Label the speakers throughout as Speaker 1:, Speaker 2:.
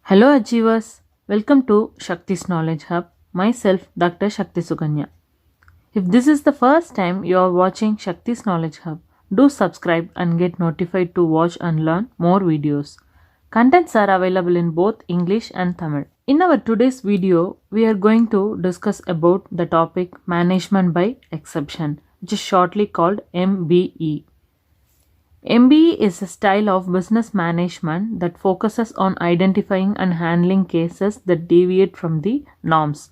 Speaker 1: Hello Achievers, welcome to Shakti's Knowledge Hub. Myself, Dr. Shakti Suganya. If this is the first time you are watching Shakti's Knowledge Hub, do subscribe and get notified to watch and learn more videos. Contents are available in both English and Tamil. In our today's video, we are going to discuss about the topic Management by Exception, which is shortly called MBE. MBE is a style of business management that focuses on identifying and handling cases that deviate from the norms.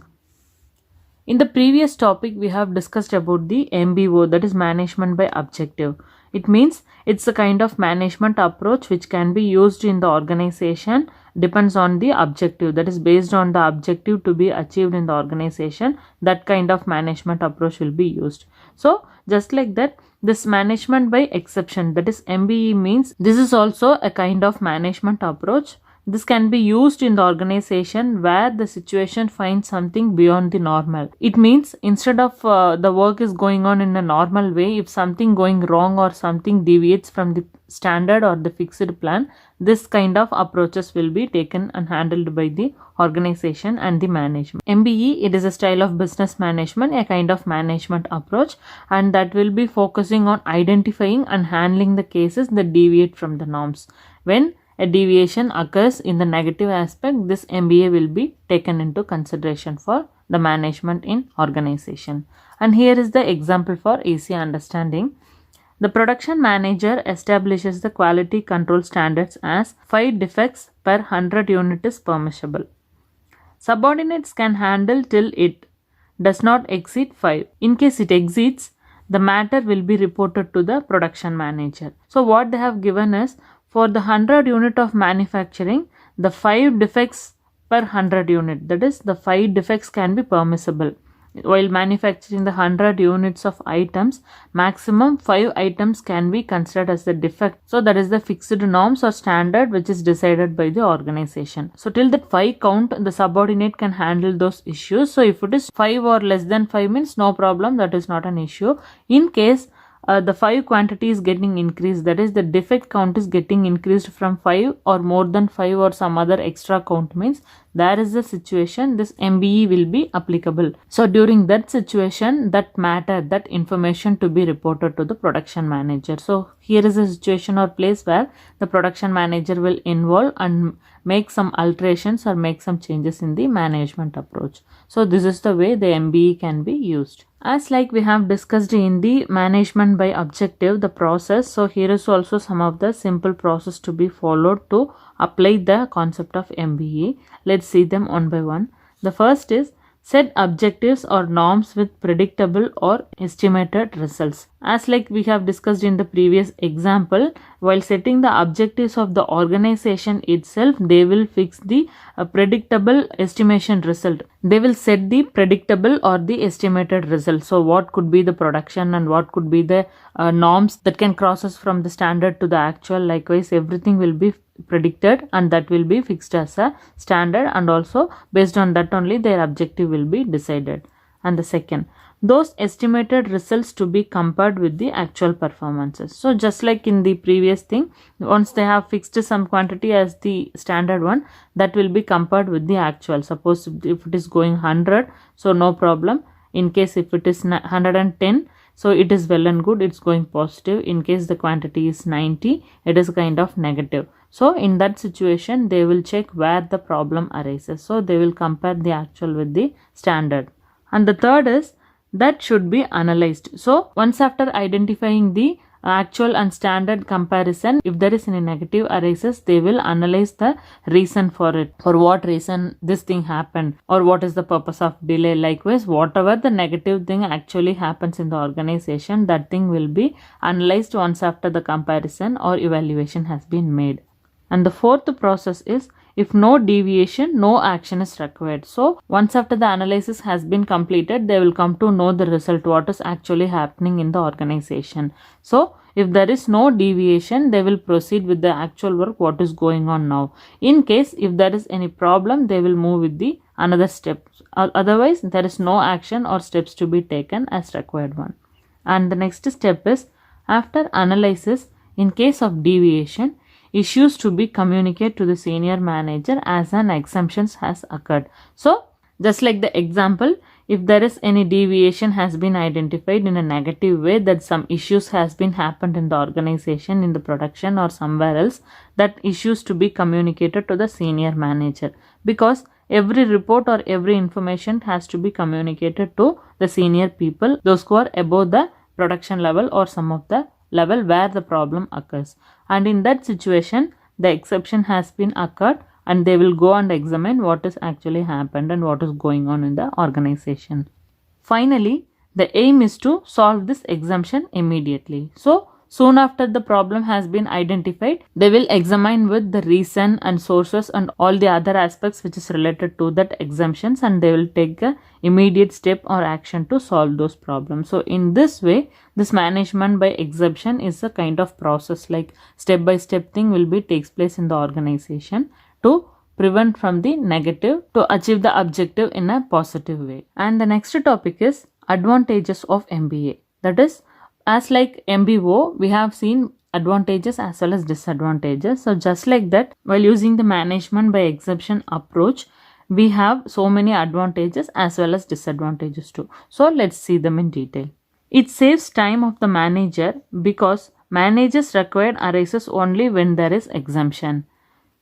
Speaker 1: In the previous topic, we have discussed about the MBO, that is management by objective. It means it's a kind of management approach which can be used in the organization, depends on the objective, that is based on the objective to be achieved in the organization. That kind of management approach will be used. So just like that, this management by exception, that is MBE, means this is also a kind of management approach. This can be used in the organization where the situation finds something beyond the normal. It means instead of the work is going on in a normal way, if something going wrong or something deviates from the standard or the fixed plan, this kind of approaches will be taken and handled by the organization and the management. MBE, it is a style of business management, a kind of management approach, and that will be focusing on identifying and handling the cases that deviate from the norms. When a deviation occurs in the negative aspect, this MBA will be taken into consideration for the management in organization. And here is the example for easy understanding. The production manager establishes the quality control standards as 5 defects per 100 unit is permissible. Subordinates can handle till it does not exceed 5. In case it exceeds, the matter will be reported to the production manager. So what they have given is, for the 100 unit of manufacturing, the 5 defects per 100 unit, that is the 5 defects can be permissible. While manufacturing the 100 units of items, maximum 5 items can be considered as the defect. So that is the fixed norms or standard which is decided by the organization. So till that 5 count, the subordinate can handle those issues. So if it is 5 or less than 5 means no problem, that is not an issue. In case the 5 quantity is getting increased, that is the defect count is getting increased from 5 or more than 5 or some other extra count, means there is a situation this MBE will be applicable. So during that situation, that matter, that information to be reported to the production manager. So here is a situation or place where the production manager will involve and make some alterations or make some changes in the management approach. So this is the way the MBE can be used. As like we have discussed in the management by objective, the process. So here is also some of the simple process to be followed to apply the concept of MBE. Let's see them one by one. The first is set objectives or norms with predictable or estimated results. As like we have discussed in the previous example, while setting the objectives of the organization itself, they will fix the predictable estimation result. They will set the predictable or the estimated result. So what could be the production and what could be the norms that can cross us from the standard to the actual. Likewise, everything will be predicted and that will be fixed as a standard, and also based on that only their objective will be decided. And the second, those estimated results to be compared with the actual performances. So just like in the previous thing, once they have fixed some quantity as the standard one, that will be compared with the actual. Suppose if it is going 100, so no problem. In case if it is 110, so it is well and good, it's going positive. In case the quantity is 90, it is kind of negative. So in that situation, they will check where the problem arises. So they will compare the actual with the standard. And the third is that should be analyzed. So once after identifying the actual and standard comparison, if there is any negative arises, they will analyze the reason for it. For what reason this thing happened, or what is the purpose of delay. Likewise, whatever the negative thing actually happens in the organization, that thing will be analyzed once after the comparison or evaluation has been made. And the fourth process is, if no deviation, no action is required. So once after the analysis has been completed, they will come to know the result, what is actually happening in the organization. So if there is no deviation, they will proceed with the actual work, what is going on now. In case if there is any problem, they will move with the another step. Otherwise, there is no action or steps to be taken as required one. And the next step is, after analysis, in case of deviation, issues to be communicated to the senior manager as an exemptions has occurred. So just like the example, if there is any deviation has been identified in a negative way, that some issues has been happened in the organization, in the production or somewhere else, that issues to be communicated to the senior manager, because every report or every information has to be communicated to the senior people, those who are above the production level or some of the level where the problem occurs. And in that situation, the exception has been occurred, and they will go and examine what is actually happened and what is going on in the organization. Finally, the aim is to solve this exemption immediately. So soon after the problem has been identified, they will examine with the reason and sources and all the other aspects which is related to that exemptions, and they will take a immediate step or action to solve those problems. So in this way, this management by exception is a kind of process, like step by step thing will be takes place in the organization to prevent from the negative to achieve the objective in a positive way. And the next topic is advantages of MBA. That is, as like MBO, we have seen advantages as well as disadvantages. So just like that, while using the management by exception approach, we have so many advantages as well as disadvantages too. So let's see them in detail. It saves time of the manager because managers required arises only when there is exemption.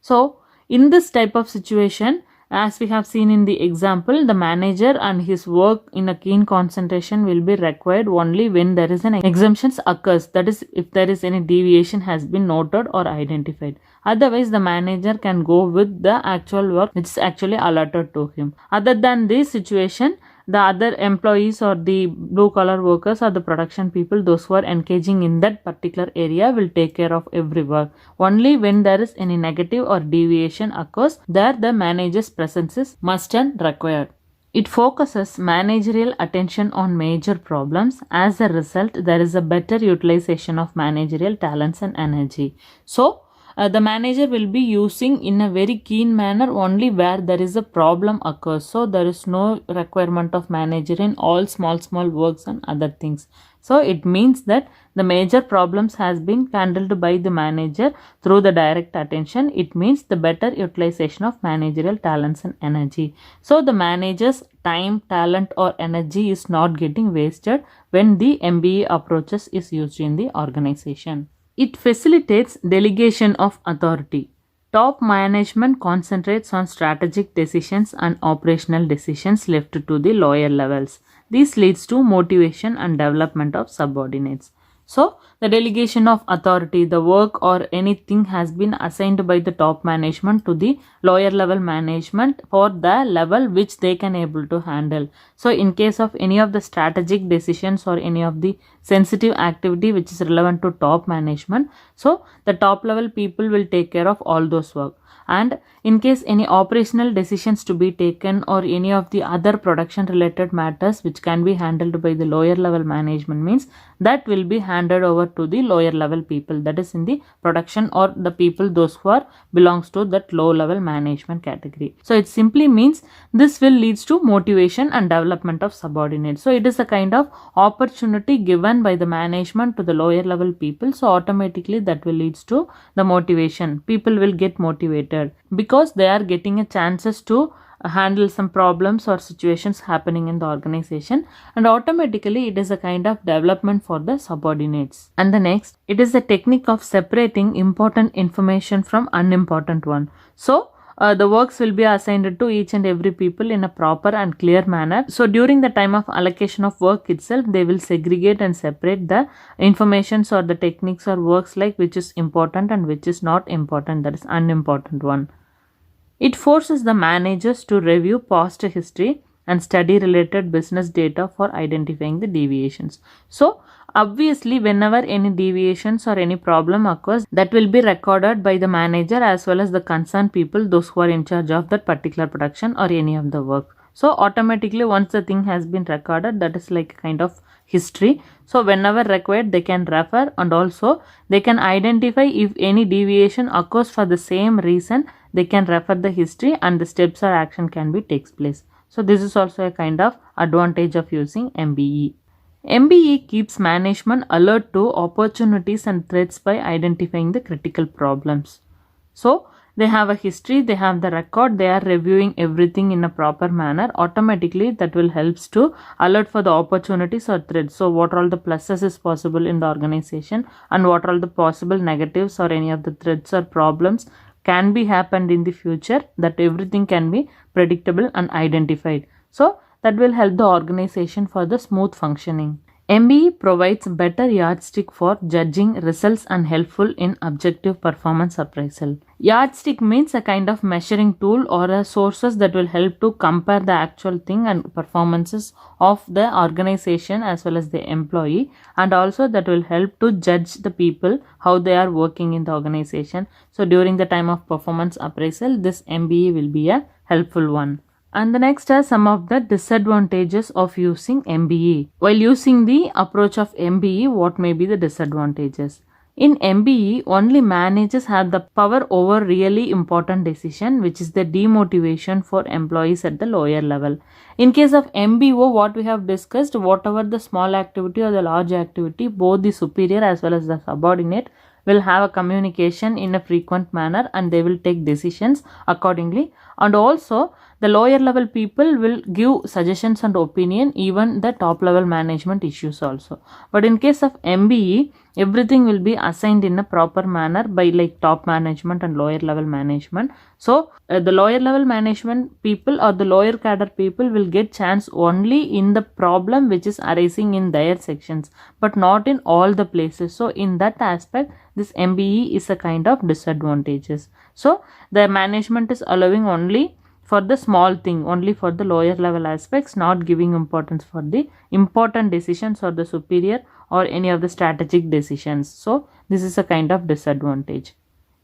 Speaker 1: So in this type of situation, as we have seen in the example, the manager and his work in a keen concentration will be required only when there is an exemptions occurs. That is, if there is any deviation has been noted or identified. Otherwise, the manager can go with the actual work which is actually allotted to him. Other than this situation, the other employees or the blue collar workers or the production people, those who are engaging in that particular area, will take care of every work. Only when there is any negative or deviation occurs, there the manager's presence is must and required. It focuses managerial attention on major problems. As a result, there is a better utilization of managerial talents and energy. So the manager will be using in a very keen manner only where there is a problem occurs. So there is no requirement of manager in all small works and other things. So it means that the major problems has been handled by the manager through the direct attention. It means the better utilization of managerial talents and energy. So the manager's time, talent or energy is not getting wasted when the MBA approaches is used in the organization. It facilitates delegation of authority. Top management concentrates on strategic decisions and operational decisions left to the lower levels. This leads to motivation and development of subordinates. So, the delegation of authority, the work or anything has been assigned by the top management to the lower level management for the level which they can able to handle. So, in case of any of the strategic decisions or any of the sensitive activity which is relevant to top management, so the top level people will take care of all those work. And in case any operational decisions to be taken or any of the other production related matters which can be handled by the lower level management, means that will be handed over to the lower level people, that is in the production or the people those who are belongs to that low level management category. So it simply means this will leads to motivation and development of subordinates. So it is a kind of opportunity given by the management to the lower level people. So automatically that will leads to the motivation. People will get motivated because they are getting a chances to handle some problems or situations happening in the organization, and automatically it is a kind of development for the subordinates. And the next, it is the technique of separating important information from unimportant one. So the works will be assigned to each and every people in a proper and clear manner. So during the time of allocation of work itself, they will segregate and separate the informations or the techniques or works like which is important and which is not important, that is unimportant one. It forces the managers to review past history and study related business data for identifying the deviations. So obviously whenever any deviations or any problem occurs, that will be recorded by the manager as well as the concerned people, those who are in charge of that particular production or any of the work. So automatically once the thing has been recorded, that is like a kind of history. So whenever required, they can refer, and also they can identify if any deviation occurs for the same reason, they can refer the history and the steps or action can be takes place. So this is also a kind of advantage of using MBE. MBE keeps management alert to opportunities and threats by identifying the critical problems. So, they have a history, they have the record, they are reviewing everything in a proper manner. Automatically, that will helps to alert for the opportunities or threats. So, what all the pluses is possible in the organization and what all the possible negatives or any of the threats or problems can be happened in the future, that everything can be predictable and identified. So, that will help the organization for the smooth functioning. MBE provides better yardstick for judging results and helpful in objective performance appraisal. Yardstick means a kind of measuring tool or a sources that will help to compare the actual thing and performances of the organization as well as the employee, and also that will help to judge the people how they are working in the organization. So during the time of performance appraisal, this MBE will be a helpful one. And the next are some of the disadvantages of using MBE. While using the approach of MBE, what may be the disadvantages? In MBE, only managers have the power over really important decision, which is the demotivation for employees at the lower level. In case of MBO, what we have discussed, whatever the small activity or the large activity, both the superior as well as the subordinate will have a communication in a frequent manner and they will take decisions accordingly. And also the lower level people will give suggestions and opinion, even the top level management issues also. But in case of MBE, everything will be assigned in a proper manner by like top management and lower level management. So the lower level management people or the lower cadre people will get chance only in the problem which is arising in their sections, but not in all the places. So in that aspect, this MBE is a kind of disadvantages. So the management is allowing only for the small thing, only for the lower level aspects, not giving importance for the important decisions or the superior or any of the strategic decisions. So this is a kind of disadvantage.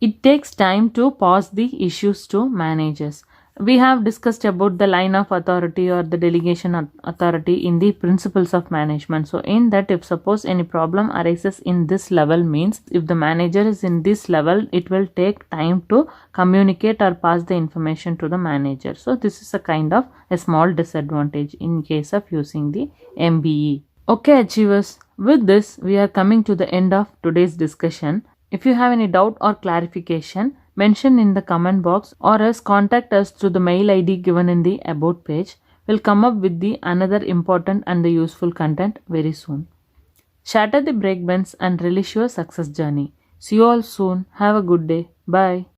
Speaker 1: It takes time to pass the issues to managers. We have discussed about the line of authority or the delegation authority in the principles of management. So in that, if suppose any problem arises in this level, means if the manager is in this level, it will take time to communicate or pass the information to the manager. So this is a kind of a small disadvantage in case of using the MBE. Okay achievers, with this we are coming to the end of today's discussion. If you have any doubt or clarification, mention in the comment box or else contact us through the mail ID given in the about page. We'll come up with the another important and the useful content very soon. Shatter the brake bends and relish your success journey. See you all soon. Have a good day. Bye.